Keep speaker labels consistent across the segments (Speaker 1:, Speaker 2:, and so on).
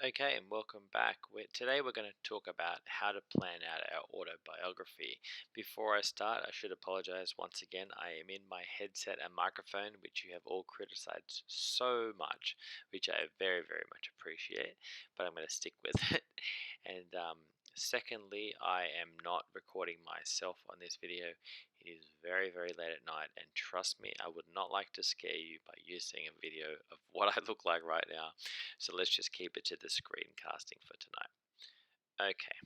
Speaker 1: Okay, and welcome back. Today we're going to talk about how to plan out our autobiography. Before I start, I should apologize once again. I am in my headset and microphone, which you have all criticized so much, which I very, very much appreciate, but I'm going to stick with it. And secondly, I am not recording myself on this video. It is very, very late at night, and trust me, I would not like to scare you by using a video of what I look like right now. So let's just keep it to the screencasting for tonight. Okay,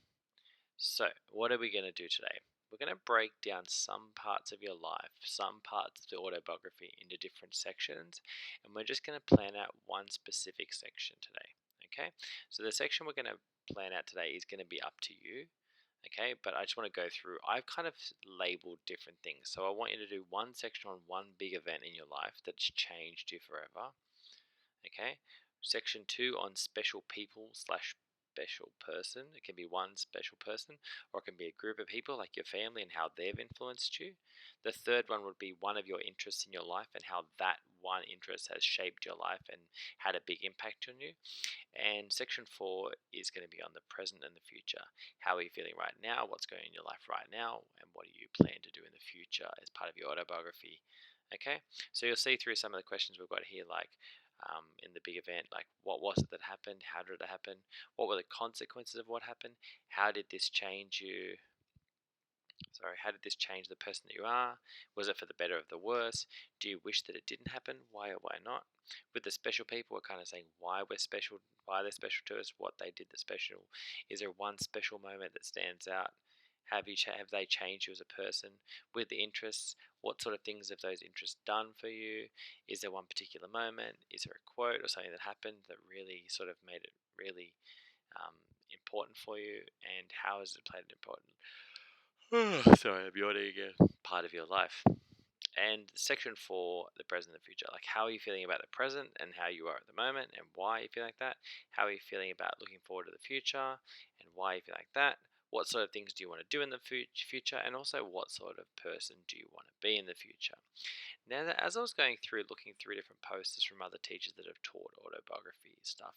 Speaker 1: so what are we going to do today? We're going to break down some parts of your life, some parts of the autobiography into different sections, and we're just going to plan out one specific section today. Okay, so the section we're going to plan out today is going to be up to you. Okay, but I just want to go through. I've kind of labeled different things, so I want you to do one section on one big event in your life that's changed you forever. Okay, section 2 on special people slash special person. It can be one special person, or it can be a group of people like your family and how they've influenced you. The third one would be one of your interests in your life and how that one interest has shaped your life and had a big impact on you. And section 4 is going to be on the present and the future. How are you feeling right now? What's going on in your life right now? And what do you plan to do in the future as part of your autobiography? Okay, so you'll see through some of the questions we've got here, like in the big event, like what was it that happened? How did it happen? What were the consequences of what happened? How did this change you? Sorry, how did this change the person that you are? Was it for the better or the worse? Do you wish that it didn't happen? Why or why not? With the special people, we're kind of saying why we're special, why they're special to us, what they did that's special. Is there one special moment that stands out? Have they changed you as a person? With the interests, what sort of things have those interests done for you? Is there one particular moment? Is there a quote or something that happened that really sort of made it really important for you? And how has it played an important sorry, I'm yawning again. Part of your life. And section 4, the present and the future. Like, how are you feeling about the present and how you are at the moment and why you feel like that? How are you feeling about looking forward to the future and why you feel like that? What sort of things do you want to do in the future? And also, what sort of person do you want to be in the future? Now, as I was going through, looking through different posters from other teachers that have taught autobiography stuff,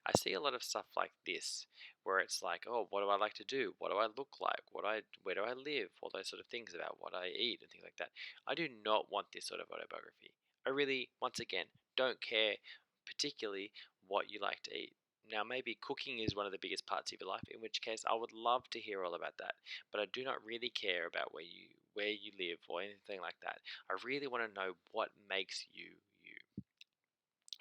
Speaker 1: I see a lot of stuff like this, where it's like, oh, what do I like to do? What do I look like? Where do I live? All those sort of things about what I eat and things like that. I do not want this sort of autobiography. I really, once again, don't care particularly what you like to eat. Now, maybe cooking is one of the biggest parts of your life, in which case I would love to hear all about that. But I do not really care about where you live or anything like that. I really want to know what makes you you.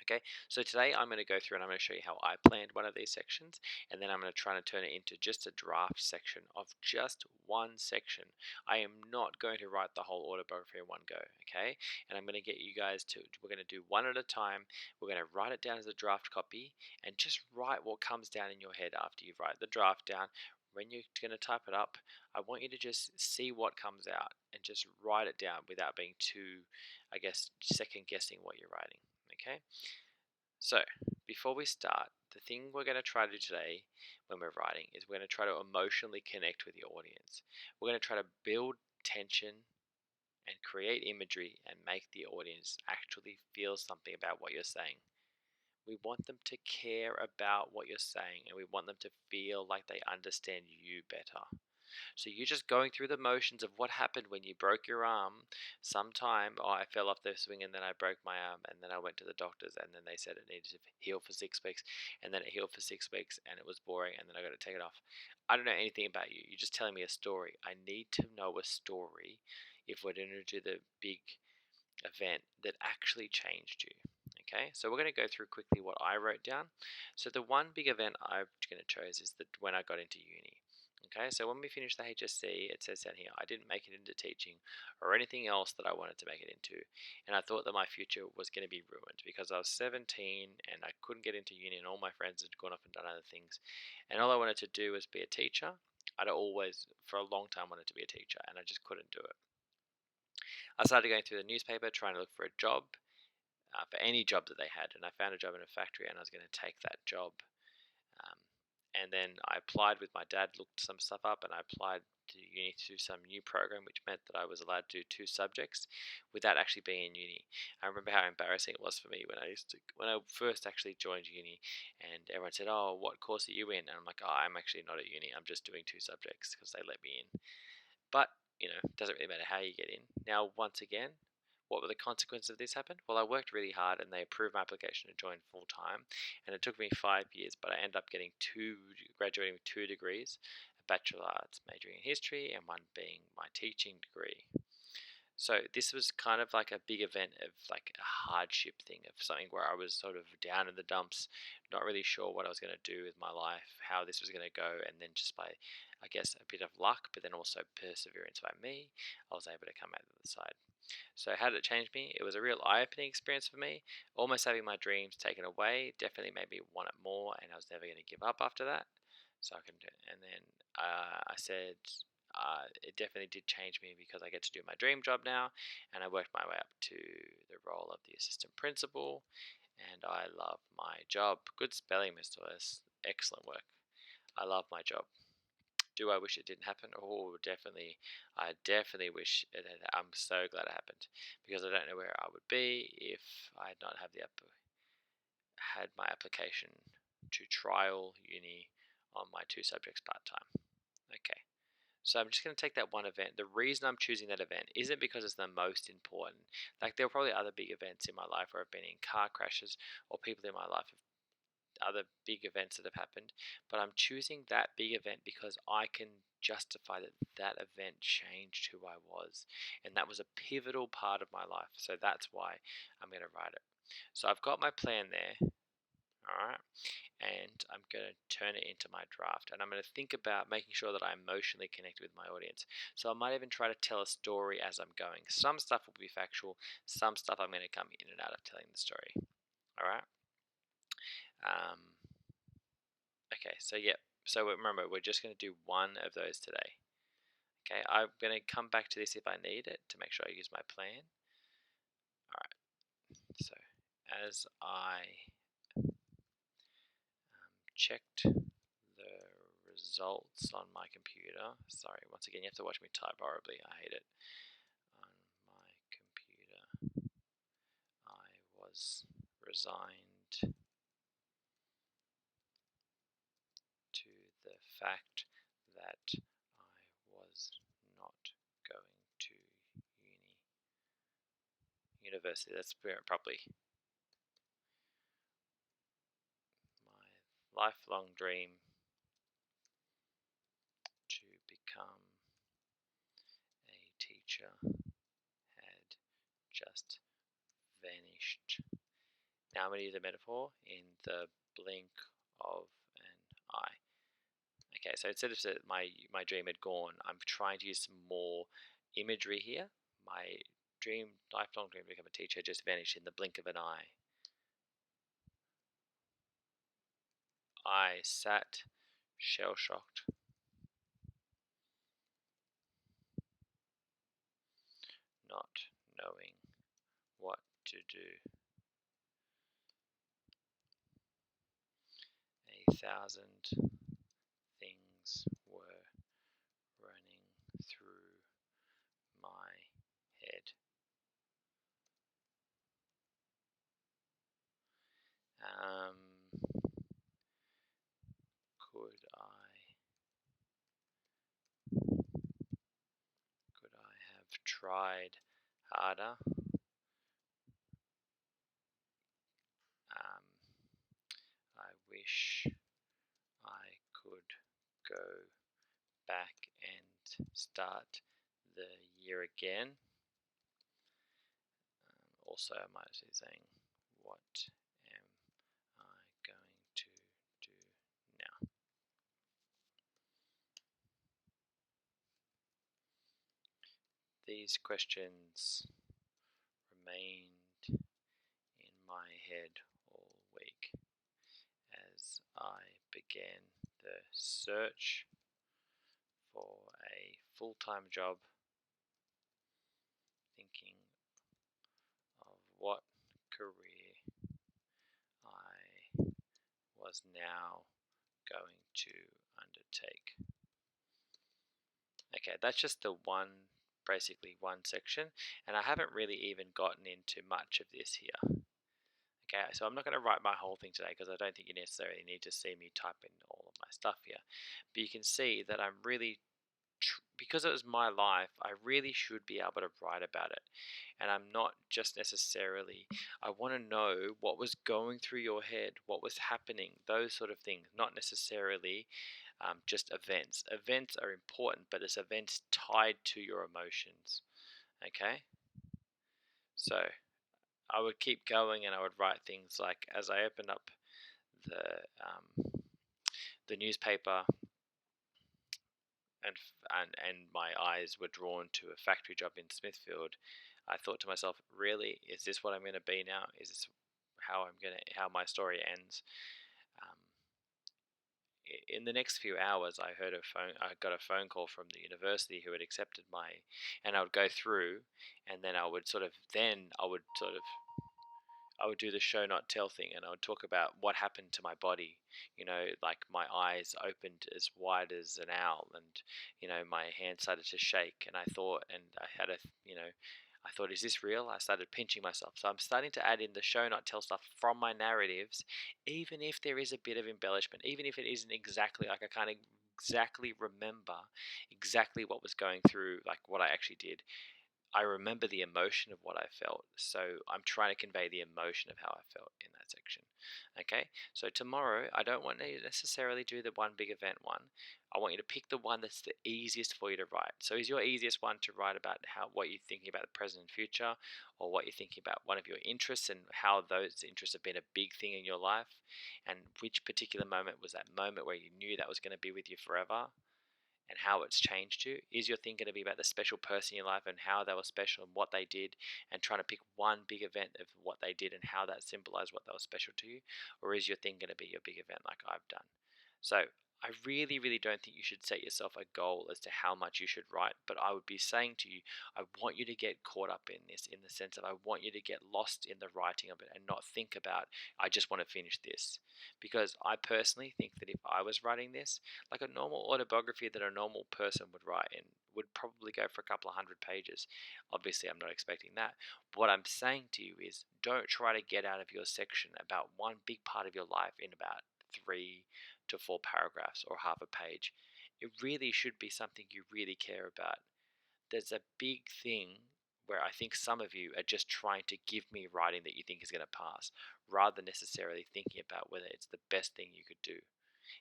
Speaker 1: Okay, so today I'm going to go through and I'm going to show you how I planned one of these sections, and then I'm going to try to turn it into just a draft section of just one section. I am not going to write the whole autobiography in one go, okay? And I'm going to get you guys we're going to do one at a time. We're going to write it down as a draft copy and just write what comes down in your head after you write the draft down. When you're going to type it up, I want you to just see what comes out and just write it down without being too, I guess, second guessing what you're writing, okay? So, before we start, the thing we're going to try to do today when we're writing is we're going to try to emotionally connect with the audience. We're going to try to build tension and create imagery and make the audience actually feel something about what you're saying. We want them to care about what you're saying and we want them to feel like they understand you better. So you're just going through the motions of what happened when you broke your arm. Sometime, oh, I fell off the swing and then I broke my arm, and then I went to the doctors and then they said it needed to heal for 6 weeks, and then it healed for 6 weeks and it was boring, and then I got to take it off. I don't know anything about you. You're just telling me a story. I need to know a story if we're going to do the big event that actually changed you. Okay, so we're going to go through quickly what I wrote down. So the one big event I'm going to choose is that when I got into uni. Okay, so when we finished the HSC, it says down here, I didn't make it into teaching or anything else that I wanted to make it into. And I thought that my future was going to be ruined because I was 17 and I couldn't get into uni and all my friends had gone off and done other things. And all I wanted to do was be a teacher. I'd always, for a long time, wanted to be a teacher and I just couldn't do it. I started going through the newspaper trying to look for a job, for any job that they had. And I found a job in a factory and I was going to take that job. Um, and then I applied with my dad, looked some stuff up, and I applied to uni through some new program, which meant that I was allowed to do two subjects without actually being in uni. I remember how embarrassing it was for me when I first actually joined uni, and everyone said, "Oh, what course are you in?" And I'm like, "Oh, I'm actually not at uni. I'm just doing two subjects because they let me in." But it doesn't really matter how you get in. Now, once again, what were the consequences of this happen? Well, I worked really hard and they approved my application to join full time. And it took me 5 years, but I ended up graduating with two degrees, a Bachelor of Arts majoring in history and one being my teaching degree. So this was kind of like a big event of like a hardship thing, of something where I was sort of down in the dumps, not really sure what I was going to do with my life, how this was going to go, and then just by, I guess, a bit of luck, but then also perseverance by me, I was able to come out the other side. So how did it change me? It was a real eye-opening experience for me. Almost having my dreams taken away definitely made me want it more, and I was never going to give up after that. So I can do it. And then I said it definitely did change me because I get to do my dream job now, and I worked my way up to the role of the assistant principal, and I love my job. Good spelling, Mr. West. Excellent work. I love my job. Do I wish it didn't happen? Oh, definitely. I definitely wish it had. I'm so glad it happened because I don't know where I would be if I had not had my application to trial uni on my two subjects part time. Okay. So I'm just going to take that one event. The reason I'm choosing that event isn't because it's the most important. Like, there are probably other big events in my life where I've been in car crashes, or people in my life have other big events that have happened. But I'm choosing that big event because I can justify that that event changed who I was. And that was a pivotal part of my life. So that's why I'm going to write it. So I've got my plan there. All right. And I'm going to turn it into my draft. And I'm going to think about making sure that I emotionally connect with my audience. So I might even try to tell a story as I'm going. Some stuff will be factual, some stuff I'm going to come in and out of telling the story. All right. Okay, so yeah. So remember, we're just going to do one of those today. Okay, I'm going to come back to this if I need it to make sure I use my plan. All right. So as I checked the results on my computer. Sorry, once again, you have to watch me type horribly. I hate it. On my computer, I was resigned to the fact that I was not going to university. Let's put it properly. My lifelong dream to become a teacher had just vanished. Now I'm going to use a metaphor in the blink of an eye. Okay, so instead of my dream had gone, I'm trying to use some more imagery here. My lifelong dream to become a teacher just vanished in the blink of an eye. I sat shell-shocked, not knowing what to do. 1,000 things were running through my head. Um, could I have tried harder? I wish I could go back and start the year again. Also, I might be saying, what am I going to do now? These questions remained in my head all week as I began the search for a full-time job, thinking of what career I was now going to undertake. Okay, that's just the one, basically one section, and I haven't really even gotten into much of this here. Okay, so I'm not going to write my whole thing today because I don't think you necessarily need to see me type in all of my stuff here. But you can see that I'm really, because it was my life, I really should be able to write about it. And I'm not just necessarily, I want to know what was going through your head, what was happening, those sort of things, not necessarily just events. Events are important, but it's events tied to your emotions. Okay, so I would keep going and I would write things like, as I opened up the the newspaper, and my eyes were drawn to a factory job in Smithfield, I thought to myself, really, is this what I'm going to be now? Is this how my story ends? Um, in the next few hours, I got a phone call from the university who had accepted and I would go through, and then I would sort of I would do the show not tell thing, and I would talk about what happened to my body. Like my eyes opened as wide as an owl, and my hand started to shake, and I had I thought, is this real? I started pinching myself. So I'm starting to add in the show not tell stuff from my narratives, even if there is a bit of embellishment, even if it isn't exactly like I can't exactly remember exactly what was going through, like what I actually did. I remember the emotion of what I felt, so I'm trying to convey the emotion of how I felt in that section. Okay, so tomorrow I don't want to necessarily do the one big event one. I want you to pick the one that's the easiest for you to write. So, is your easiest one to write about what you're thinking about the present and future, or what you're thinking about one of your interests and how those interests have been a big thing in your life, and which particular moment was that moment where you knew that was going to be with you forever? And how it's changed you? Is your thing going to be about the special person in your life and how they were special and what they did, and trying to pick one big event of what they did and how that symbolized what they were special to you? Or is your thing going to be your big event like I've done? So I really, really don't think you should set yourself a goal as to how much you should write, but I would be saying to you, I want you to get caught up in this, in the sense of I want you to get lost in the writing of it and not think about, I just want to finish this. Because I personally think that if I was writing this, like a normal autobiography that a normal person would write in, would probably go for a couple of hundred pages. Obviously, I'm not expecting that. What I'm saying to you is, don't try to get out of your section about one big part of your life in about 3 to 4 paragraphs or half a page. It really should be something you really care about. There's a big thing where I think some of you are just trying to give me writing that you think is going to pass, rather than necessarily thinking about whether it's the best thing you could do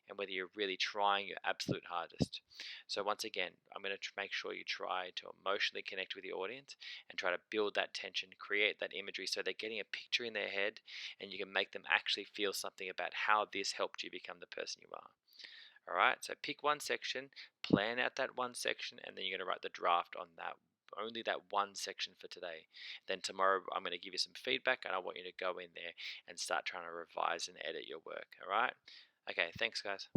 Speaker 1: and whether you're really trying your absolute hardest. So, once again, I'm going to make sure you try to emotionally connect with the audience and try to build that tension, create that imagery so they're getting a picture in their head, and you can make them actually feel something about how this helped you become the person you are. All right, so pick one section, plan out that one section, and then you're going to write the draft on that. Only that one section for today. Then tomorrow, I'm going to give you some feedback, and I want you to go in there and start trying to revise and edit your work. All right. Okay. Thanks, guys.